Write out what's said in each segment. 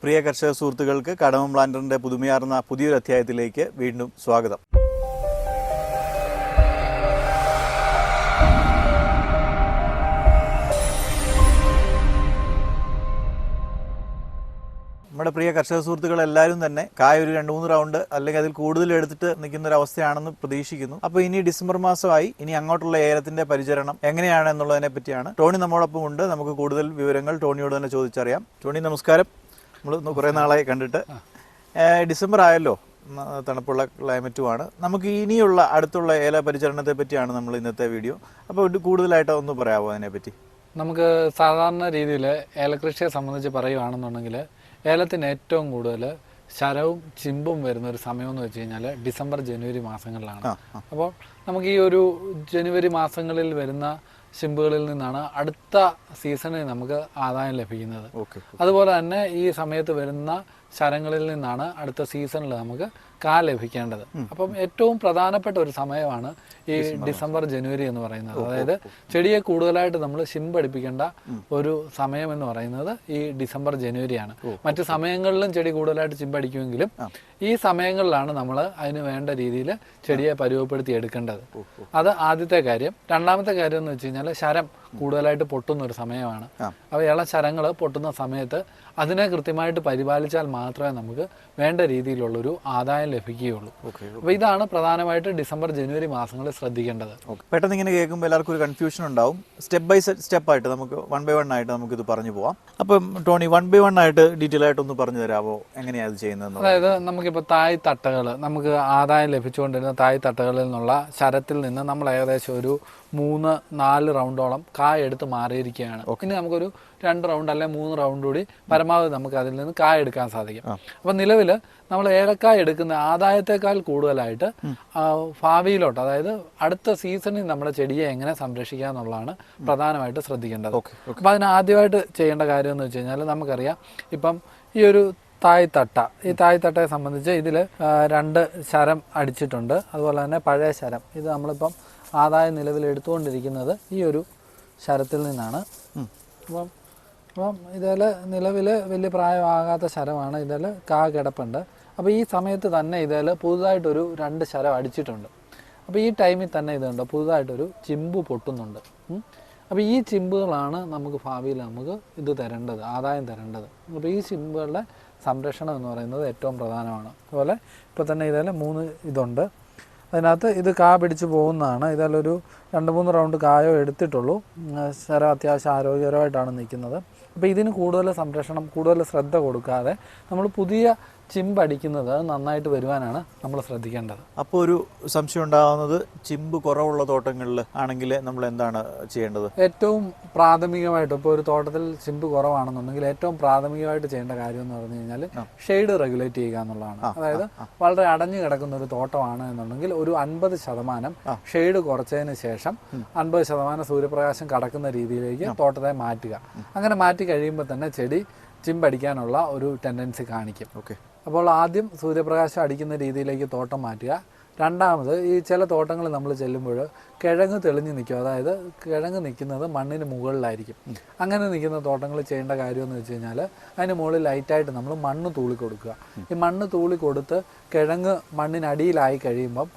പ്രിയ കർഷക സുഹൃത്തുക്കൾക്ക് കടമം പ്ലാന്ററിൻ്റെ പുതുമയാർന്ന പുതിയൊരു അധ്യായത്തിലേക്ക് വീണ്ടും സ്വാഗതം. നമ്മുടെ പ്രിയ കർഷക സുഹൃത്തുക്കളെല്ലാവരും തന്നെ കായ ഒരു 2-3 റൗണ്ട് അല്ലെങ്കിൽ അതിൽ കൂടുതൽ എടുത്തിട്ട് നിൽക്കുന്ന ഒരു അവസ്ഥയാണെന്ന് പ്രതീക്ഷിക്കുന്നു. അപ്പോൾ ഇനി ഡിസംബർ മാസമായി, ഇനി അങ്ങോട്ടുള്ള ഏലത്തിന്റെ പരിചരണം എങ്ങനെയാണ് എന്നുള്ളതിനെ പറ്റിയാണ് ടോണി നമ്മോടൊപ്പം ഉണ്ട്. നമുക്ക് കൂടുതൽ വിവരങ്ങൾ ടോണിയോട് തന്നെ ചോദിച്ചറിയാം. ടോണി, നമസ്കാരം. നമ്മൾ കുറേ നാളായി കണ്ടിട്ട്. ഡിസംബർ ആയല്ലോ, തണുപ്പുള്ള ക്ലൈമറ്റുമാണ്. നമുക്ക് ഇനിയുള്ള അടുത്തുള്ള ഏല പരിചരണത്തെ പറ്റിയാണ് നമ്മൾ ഇന്നത്തെ വീഡിയോ. അപ്പോൾ കൂടുതലായിട്ട് ഒന്ന് പറയാമോ അതിനെപ്പറ്റി? നമുക്ക് സാധാരണ രീതിയിൽ ഏലകൃഷിയെ സംബന്ധിച്ച് പറയുകയാണെന്നുണ്ടെങ്കിൽ ഏലത്തിന് ഏറ്റവും കൂടുതൽ ശരവും ചിമ്പും വരുന്ന ഒരു സമയം എന്ന് വെച്ച് കഴിഞ്ഞാൽ ഡിസംബർ ജനുവരി മാസങ്ങളിലാണ്. അപ്പോൾ നമുക്ക് ഈ ഒരു ജനുവരി മാസങ്ങളിൽ വരുന്ന ചിമ്പുകളിൽ നിന്നാണ് അടുത്ത സീസണിൽ നമുക്ക് ആദായം ലഭിക്കുന്നത്. അതുപോലെ തന്നെ ഈ സമയത്ത് വരുന്ന ശരങ്ങളിൽ നിന്നാണ് അടുത്ത സീസണിൽ നമുക്ക് കാൽ ലഭിക്കേണ്ടത്. അപ്പം ഏറ്റവും പ്രധാനപ്പെട്ട ഒരു സമയമാണ് ഈ ഡിസംബർ ജനുവരി എന്ന് പറയുന്നത്. അതായത് ചെടിയെ കൂടുതലായിട്ട് നമ്മൾ ചിമ്പടിപ്പിക്കേണ്ട ഒരു സമയം എന്ന് പറയുന്നത് ഈ ഡിസംബർ ജനുവരിയാണ്. മറ്റു സമയങ്ങളിലും ചെടി കൂടുതലായിട്ട് ചിമ്പടിക്കുമെങ്കിലും ഈ സമയങ്ങളിലാണ് നമ്മൾ അതിന് വേണ്ട രീതിയിൽ ചെടിയെ പരുവപ്പെടുത്തി എടുക്കേണ്ടത്. അത് ആദ്യത്തെ കാര്യം. രണ്ടാമത്തെ കാര്യം എന്ന് വെച്ച് കഴിഞ്ഞാൽ ശരം കൂടുതലായിട്ട് പൊട്ടുന്ന ഒരു സമയമാണ്. അപ്പോൾ ഇളം ശരങ്ങൾ പൊട്ടുന്ന സമയത്ത് അതിനെ കൃത്യമായിട്ട് പരിപാലിച്ചാൽ മാത്രമേ നമുക്ക് വേണ്ട രീതിയിലുള്ളൊരു ആദായം ലഭിക്കുകയുള്ളൂ. അപ്പോൾ ഇതാണ് പ്രധാനമായിട്ട് ഡിസംബർ ജനുവരി മാസങ്ങളിൽ ശ്രദ്ധിക്കേണ്ടത്. പെട്ടെന്ന് ഇങ്ങനെ കേൾക്കുമ്പോൾ എല്ലാവർക്കും ഒരു കൺഫ്യൂഷൻ ഉണ്ടാവും. സ്റ്റെപ്പ് ബൈ സ്റ്റെപ്പ് ആയിട്ട് നമുക്ക് 1 by 1 ആയിട്ട് നമുക്കിത് പറഞ്ഞു പോവാം. അപ്പം ടോണി, 1 by 1 ആയിട്ട് ഡീറ്റെയിൽ ആയിട്ട് ഒന്ന് പറഞ്ഞു തരാമോ എങ്ങനെയാണ് അത് ചെയ്യുന്നത്? അതായത് നമുക്കിപ്പോൾ തായ് തട്ടകൾ, നമുക്ക് ആദായം ലഭിച്ചുകൊണ്ടിരുന്ന തായ് തട്ടകളിൽ നിന്നുള്ള ശരത്തിൽ നിന്ന് നമ്മൾ ഏകദേശം ഒരു 3-4 റൗണ്ടോളം കായ എടുത്ത് മാറിയിരിക്കുകയാണ്. ഇനി നമുക്കൊരു 2 റൗണ്ട് അല്ലെങ്കിൽ 3 റൗണ്ട് കൂടി പരമാവധി നമുക്ക് അതിൽ നിന്ന് കായ എടുക്കാൻ സാധിക്കും. അപ്പം നിലവിൽ നമ്മൾ ഏലക്കായ എടുക്കുന്ന ആദായത്തെക്കാൾ കൂടുതലായിട്ട് ഭാവിയിലോട്ട്, അതായത് അടുത്ത സീസണിൽ നമ്മുടെ ചെടിയെ എങ്ങനെ സംരക്ഷിക്കുക എന്നുള്ളതാണ് പ്രധാനമായിട്ട് ശ്രദ്ധിക്കേണ്ടത്. അപ്പം അതിന് ആദ്യമായിട്ട് ചെയ്യേണ്ട കാര്യം എന്ന് വെച്ച് കഴിഞ്ഞാൽ നമുക്കറിയാം, ഇപ്പം ഈ ഒരു തായ് തട്ടയെ സംബന്ധിച്ച് ഇതിൽ 2 ശരം അടിച്ചിട്ടുണ്ട്. അതുപോലെ തന്നെ പഴയ ശരം, ഇത് നമ്മളിപ്പം ആദായം നിലവിൽ എടുത്തുകൊണ്ടിരിക്കുന്നത് ഈ ഒരു ശരത്തിൽ നിന്നാണ്. അപ്പം ഇതിൽ നിലവിൽ വലിയ പ്രായമാകാത്ത ശരമാണ്. ഇതിൽ കിടപ്പുണ്ട്. അപ്പോൾ ഈ സമയത്ത് തന്നെ ഇതിൽ പുതുതായിട്ടൊരു 2 ശരം അടിച്ചിട്ടുണ്ട്. അപ്പോൾ ഈ ടൈമിൽ തന്നെ ഇതുണ്ട്, പുതുതായിട്ടൊരു ചിമ്പ് പൊട്ടുന്നുണ്ട്. അപ്പോൾ ഈ ചിമ്പുകളാണ് നമുക്ക് ഭാവിയിൽ നമുക്ക് ഇത് തരേണ്ടത്, ആദായം തരേണ്ടത്. അപ്പോൾ ഈ ചിമ്പുകളുടെ സംരക്ഷണം എന്ന് പറയുന്നത് ഏറ്റവും പ്രധാനമാണ്. അതുപോലെ ഇപ്പോൾ തന്നെ ഇതിൽ 3 ഇതുണ്ട്. അതിനകത്ത് ഇത് പിടിച്ച് പോകുന്നതാണ്. ഇതിലൊരു 2-3 റൗണ്ട് കായോ എടുത്തിട്ടുള്ളൂ. ശരം അത്യാവശ്യം ആരോഗ്യകരമായിട്ടാണ് നിൽക്കുന്നത്. അപ്പോൾ ഇതിന് കൂടുതൽ സംരക്ഷണം, കൂടുതൽ ശ്രദ്ധ കൊടുക്കാതെ നമ്മൾ പുതിയ ചിമ്പടിക്കുന്നത് നന്നായിട്ട് വരുവാനാണ് നമ്മൾ ശ്രദ്ധിക്കേണ്ടത്. അപ്പോൾ ഒരു സംശയം ഉണ്ടാകുന്നത്, ചിമ്പ് കുറവുള്ള തോട്ടങ്ങളിൽ ആണെങ്കിൽ നമ്മൾ എന്താണ് ചെയ്യേണ്ടത്? ഏറ്റവും പ്രാഥമികമായിട്ട് ഇപ്പോൾ ഒരു തോട്ടത്തിൽ ചിമ്പ് കുറവാണെന്നുണ്ടെങ്കിൽ ഏറ്റവും പ്രാഥമികമായിട്ട് ചെയ്യേണ്ട കാര്യം എന്ന് പറഞ്ഞു കഴിഞ്ഞാൽ ഷെയ്ഡ് റെഗുലേറ്റ് ചെയ്യുക എന്നുള്ളതാണ്. അതായത് വളരെ അടഞ്ഞു കിടക്കുന്ന ഒരു തോട്ടമാണ് എന്നുണ്ടെങ്കിൽ ഒരു 50% ഷെയ്ഡ് കുറച്ചതിന് ശേഷം 50% സൂര്യപ്രകാശം കടക്കുന്ന രീതിയിലേക്ക് തോട്ടത്തെ മാറ്റുക. അങ്ങനെ മാറ്റി കഴിയുമ്പോൾ തന്നെ ചെടി ചിമ്പടിക്കാനുള്ള ഒരു ടെൻഡൻസി കാണിക്കും. അപ്പോൾ ആദ്യം സൂര്യപ്രകാശം അടിക്കുന്ന രീതിയിലേക്ക് തോട്ടം മാറ്റുക. രണ്ടാമത്, ഈ ചില തോട്ടങ്ങളിൽ നമ്മൾ ചെല്ലുമ്പോൾ കിഴങ്ങ് തെളിഞ്ഞ് നിൽക്കും. അതായത് കിഴങ്ങ് നിൽക്കുന്നത് മണ്ണിന് മുകളിലായിരിക്കും. അങ്ങനെ നിൽക്കുന്ന തോട്ടങ്ങളിൽ ചെയ്യേണ്ട കാര്യമെന്ന് വെച്ച് കഴിഞ്ഞാൽ അതിന് മുകളിൽ ലൈറ്റായിട്ട് നമ്മൾ മണ്ണ് തൂളി കൊടുക്കുക. ഈ മണ്ണ് തൂളി കൊടുത്ത് കിഴങ്ങ് മണ്ണിനടിയിലായി കഴിയുമ്പം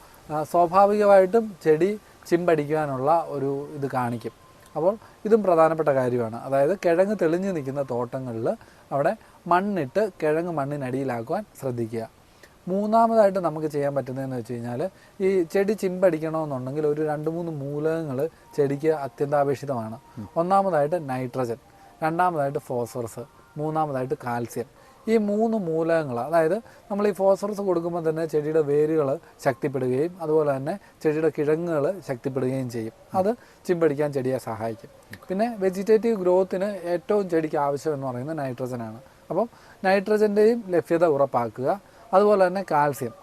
സ്വാഭാവികമായിട്ടും ചെടി ചിമ്പടിക്കാനുള്ള ഒരു ഇത് കാണിക്കും. അപ്പോൾ ഇതും പ്രധാനപ്പെട്ട കാര്യമാണ്. അതായത് കിഴങ്ങ് തെളിഞ്ഞ് നിൽക്കുന്ന തോട്ടങ്ങളിൽ അവിടെ മണ്ണിട്ട് കിഴങ്ങ് മണ്ണിനടിയിലാക്കുവാൻ ശ്രദ്ധിക്കുക. മൂന്നാമതായിട്ട് നമുക്ക് ചെയ്യാൻ പറ്റുന്നതെന്ന് വെച്ച് കഴിഞ്ഞാൽ, ഈ ചെടി ചിമ്പടിക്കണമെന്നുണ്ടെങ്കിൽ ഒരു 2-3 മൂലകങ്ങൾ ചെടിക്ക് അത്യന്താപേക്ഷിതമാണ്. ഒന്നാമതായിട്ട് നൈട്രജൻ, രണ്ടാമതായിട്ട് ഫോസ്ഫറസ്, മൂന്നാമതായിട്ട് കാൽസ്യം. ഈ 3 മൂലകങ്ങൾ, അതായത് നമ്മൾ ഈ ഫോസ്ഫറസ് കൊടുക്കുമ്പോൾ തന്നെ ചെടിയുടെ വേരുകൾ ശക്തിപ്പെടുകയും അതുപോലെ തന്നെ ചെടിയുടെ കിഴങ്ങുകൾ ശക്തിപ്പെടുകയും ചെയ്യും. അത് ചിമ്പടിക്കാൻ ചെടിയെ സഹായിക്കും. പിന്നെ വെജിറ്റേറ്റീവ് ഗ്രോത്തിന് ഏറ്റവും ചെടിക്ക് ആവശ്യം എന്ന് പറയുന്നത് നൈട്രജനാണ്. അപ്പം നൈട്രജൻ്റെയും ലഭ്യത ഉറപ്പാക്കുക. അതുപോലെ തന്നെ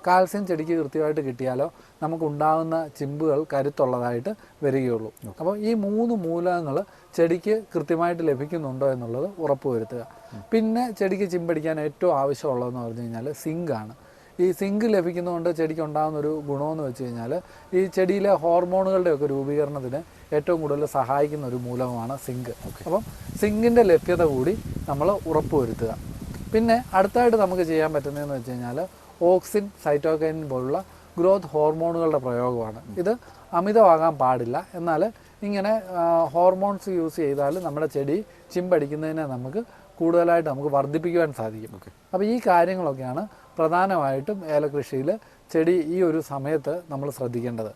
കാൽസ്യം ചെടിക്ക് കൃത്യമായിട്ട് കിട്ടിയാലോ നമുക്കുണ്ടാകുന്ന ചിമ്പുകൾ കരുത്തുള്ളതായിട്ട് വരികയുള്ളൂ. അപ്പോൾ ഈ 3 മൂലകങ്ങൾ ചെടിക്ക് കൃത്യമായിട്ട് ലഭിക്കുന്നുണ്ടോ എന്നുള്ളത് ഉറപ്പുവരുത്തുക. പിന്നെ ചെടിക്ക് ചിമ്പടിക്കാൻ ഏറ്റവും ആവശ്യമുള്ളതെന്ന് പറഞ്ഞു കഴിഞ്ഞാൽ സിങ്കാണ്. ഈ സിങ്ക് ലഭിക്കുന്നതുകൊണ്ട് ചെടിക്ക് ഉണ്ടാകുന്ന ഒരു ഗുണമെന്ന് വെച്ച് കഴിഞ്ഞാൽ, ഈ ചെടിയിലെ ഹോർമോണുകളുടെയൊക്കെ രൂപീകരണത്തിന് ഏറ്റവും കൂടുതൽ സഹായിക്കുന്ന ഒരു മൂലകമാണ് സിങ്ക്. അപ്പം സിങ്കിൻ്റെ ലഭ്യത കൂടി നമ്മൾ ഉറപ്പുവരുത്തുക. പിന്നെ അടുത്തായിട്ട് നമുക്ക് ചെയ്യാൻ പറ്റുന്നതെന്ന് വെച്ച് കഴിഞ്ഞാൽ ഓക്സിൻ, സൈറ്റോകൈനിൻ പോലുള്ള ഗ്രോത്ത് ഹോർമോണുകളുടെ പ്രയോഗമാണ്. ഇത് അമിതമാകാൻ പാടില്ല. എന്നാൽ ഇങ്ങനെ ഹോർമോൺസ് യൂസ് ചെയ്താൽ നമ്മുടെ ചെടി ചിമ്പടിക്കുന്നതിനെ നമുക്ക് കൂടുതലായിട്ട് നമുക്ക് വർദ്ധിപ്പിക്കുവാൻ സാധിക്കും. അപ്പോൾ ഈ കാര്യങ്ങളൊക്കെയാണ് പ്രധാനമായിട്ടും ഏലകൃഷിയിൽ ചെടി ഈ ഒരു സമയത്ത് നമ്മൾ ശ്രദ്ധിക്കേണ്ടത്.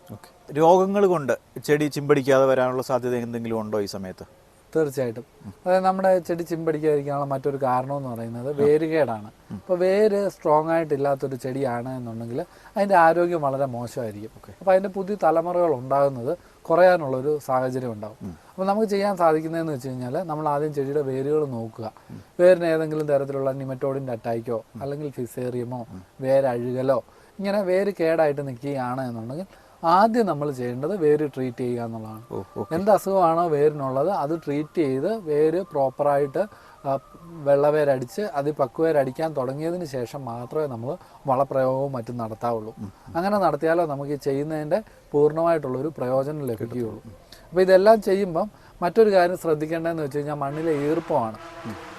രോഗങ്ങൾ കൊണ്ട് ചെടി ചിമ്പടിക്കാതെ വരാനുള്ള സാധ്യത എന്തെങ്കിലും ഉണ്ടോ ഈ സമയത്ത്? തീർച്ചയായിട്ടും. അതായത് നമ്മുടെ ചെടി ചിമ്പടിക്കാതിരിക്കാനുള്ള മറ്റൊരു കാരണം എന്ന് പറയുന്നത് വേരുകേടാണ്. ഇപ്പോൾ വേര് സ്ട്രോങ് ആയിട്ടില്ലാത്തൊരു ചെടിയാണ് എന്നുണ്ടെങ്കിൽ അതിൻ്റെ ആരോഗ്യം വളരെ മോശമായിരിക്കും. അപ്പോൾ അതിൻ്റെ പുതിയ തലമുറകൾ ഉണ്ടാകുന്നത് കുറയാനുള്ളൊരു സാഹചര്യം ഉണ്ടാകും. അപ്പോൾ നമുക്ക് ചെയ്യാൻ സാധിക്കുന്നതെന്ന് വെച്ച് കഴിഞ്ഞാൽ നമ്മൾ ആദ്യം ചെടിയുടെ വേരുകൾ നോക്കുക. വേരിന് ഏതെങ്കിലും തരത്തിലുള്ള നിമറ്റോഡിൻ്റെ അറ്റാക്കോ അല്ലെങ്കിൽ ഫിസേറിയമോ വേരഴുകലോ ഇങ്ങനെ വേര് കേടായിട്ട് നിൽക്കുകയാണ് എന്നുണ്ടെങ്കിൽ ആദ്യം നമ്മൾ ചെയ്യേണ്ടത് വേര് ട്രീറ്റ് ചെയ്യുക എന്നുള്ളതാണ്. എന്ത് അസുഖമാണോ വേരിനുള്ളത് അത് ട്രീറ്റ് ചെയ്ത് വേര് പ്രോപ്പറായിട്ട് വെള്ളവേരടിച്ച് അത് പക്കുവേരടിക്കാൻ തുടങ്ങിയതിന് ശേഷം മാത്രമേ നമ്മൾ വളപ്രയോഗവും മറ്റും നടത്താവുള്ളൂ. അങ്ങനെ നടത്തിയാലോ നമുക്ക് ഈ ചെയ്യുന്നതിൻ്റെ പൂർണ്ണമായിട്ടുള്ളൊരു പ്രയോജനം ലഭിക്കുകയുള്ളൂ. അപ്പോൾ ഇതെല്ലാം ചെയ്യുമ്പം മറ്റൊരു കാര്യം ശ്രദ്ധിക്കേണ്ടതെന്ന് വെച്ച് കഴിഞ്ഞാൽ മണ്ണിലെ ഈർപ്പമാണ്.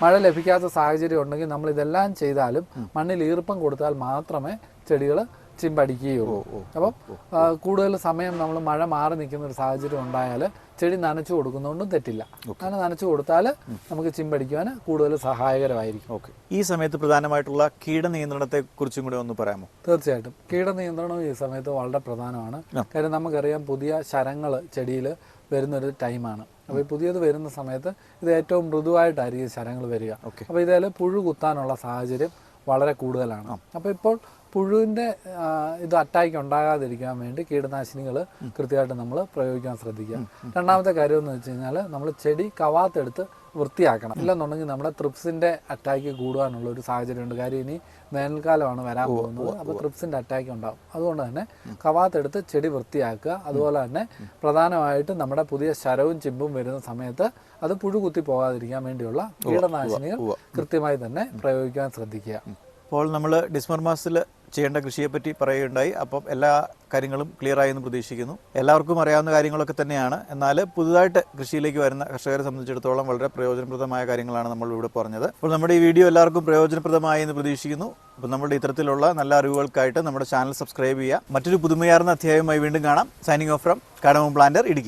മഴ ലഭിക്കാത്ത സാഹചര്യം ഉണ്ടെങ്കിൽ നമ്മൾ ഇതെല്ലാം ചെയ്താലും മണ്ണിൽ ഈർപ്പം കൊടുത്താൽ മാത്രമേ ചെടികൾ ചിമ്പടിക്കുകയുള്ളൂ. അപ്പം കൂടുതൽ സമയം നമ്മൾ മഴ മാറി നിൽക്കുന്ന ഒരു സാഹചര്യം ഉണ്ടായാൽ ചെടി നനച്ചു കൊടുക്കുന്നതുകൊണ്ടും തെറ്റില്ല. അങ്ങനെ നനച്ചു കൊടുത്താൽ നമുക്ക് ചിമ്പടിക്കുവാൻ കൂടുതൽ സഹായകരമായിരിക്കും. ഈ സമയത്ത് പ്രധാനമായിട്ടുള്ള കീടനിയന്ത്രണത്തെ കുറിച്ചും കൂടെ ഒന്ന് പറയാമോ? തീർച്ചയായിട്ടും. കീടനിയന്ത്രണം ഈ സമയത്ത് വളരെ പ്രധാനമാണ്. കാര്യം നമുക്കറിയാം പുതിയ ശരങ്ങൾ ചെടിയിൽ വരുന്നൊരു ടൈമാണ്. അപ്പോൾ ഈ പുതിയത് വരുന്ന സമയത്ത് ഇത് ഏറ്റവും മൃദുവായിട്ടായിരിക്കും ശരങ്ങൾ വരിക. അപ്പോൾ ഇതിൽ പുഴു കുത്താനുള്ള സാഹചര്യം വളരെ കൂടുതലാണ്. അപ്പോൾ ഇപ്പോൾ പുഴുവിൻ്റെ ഇത് അറ്റാക്ക് ഉണ്ടാകാതിരിക്കാൻ വേണ്ടി കീടനാശിനികൾ കൃത്യമായിട്ട് നമ്മൾ പ്രയോഗിക്കാൻ ശ്രദ്ധിക്കുക. രണ്ടാമത്തെ കാര്യം എന്ന് വെച്ച് കഴിഞ്ഞാൽ നമ്മൾ ചെടി കവാത്തെടുത്ത് വൃത്തിയാക്കണം. ഇല്ലെന്നുണ്ടെങ്കിൽ നമ്മുടെ ത്രിപ്സിൻ്റെ അറ്റാക്ക് കൂടുവാനുള്ള ഒരു സാഹചര്യമുണ്ട്. കാര്യം ഇനി വേനൽക്കാലമാണ് വരാൻ പോകുന്നത്. അപ്പോൾ ത്രിപ്സിൻ്റെ അറ്റാക്ക് ഉണ്ടാകും. അതുകൊണ്ട് തന്നെ കവാത്തെടുത്ത് ചെടി വൃത്തിയാക്കുക. അതുപോലെ തന്നെ പ്രധാനമായിട്ടും നമ്മുടെ പുതിയ ശരവും ചിമ്പും വരുന്ന സമയത്ത് അത് പുഴു കുത്തി പോകാതിരിക്കാൻ വേണ്ടിയുള്ള കീടനാശിനികൾ കൃത്യമായി തന്നെ പ്രയോഗിക്കാൻ ശ്രദ്ധിക്കുക. അപ്പോൾ നമ്മൾ ഡിസംബർ മാസത്തിൽ ചെയ്യേണ്ട കൃഷിയെപ്പറ്റി പറയുകയുണ്ടായി. അപ്പം എല്ലാ കാര്യങ്ങളും ക്ലിയറായി എന്ന് പ്രതീക്ഷിക്കുന്നു. എല്ലാവർക്കും അറിയാവുന്ന കാര്യങ്ങളൊക്കെ തന്നെയാണ്. എന്നാൽ പുതുതായിട്ട് കൃഷിയിലേക്ക് വരുന്ന കർഷകരെ സംബന്ധിച്ചിടത്തോളം വളരെ പ്രയോജനപ്രദമായ കാര്യങ്ങളാണ് നമ്മൾ ഇവിടെ പറഞ്ഞത്. അപ്പോൾ നമ്മുടെ ഈ വീഡിയോ എല്ലാവർക്കും പ്രയോജനപ്രദമായി എന്ന് പ്രതീക്ഷിക്കുന്നു. അപ്പോൾ നമ്മുടെ ഇത്തരത്തിലുള്ള നല്ല അറിവുകൾക്കായിട്ട് നമ്മുടെ ചാനൽ സബ്സ്ക്രൈബ് ചെയ്യുക. മറ്റൊരു പുതുമയാർന്ന അധ്യായവുമായി വീണ്ടും കാണാം. Signing off from കാടമം planter, Idukki.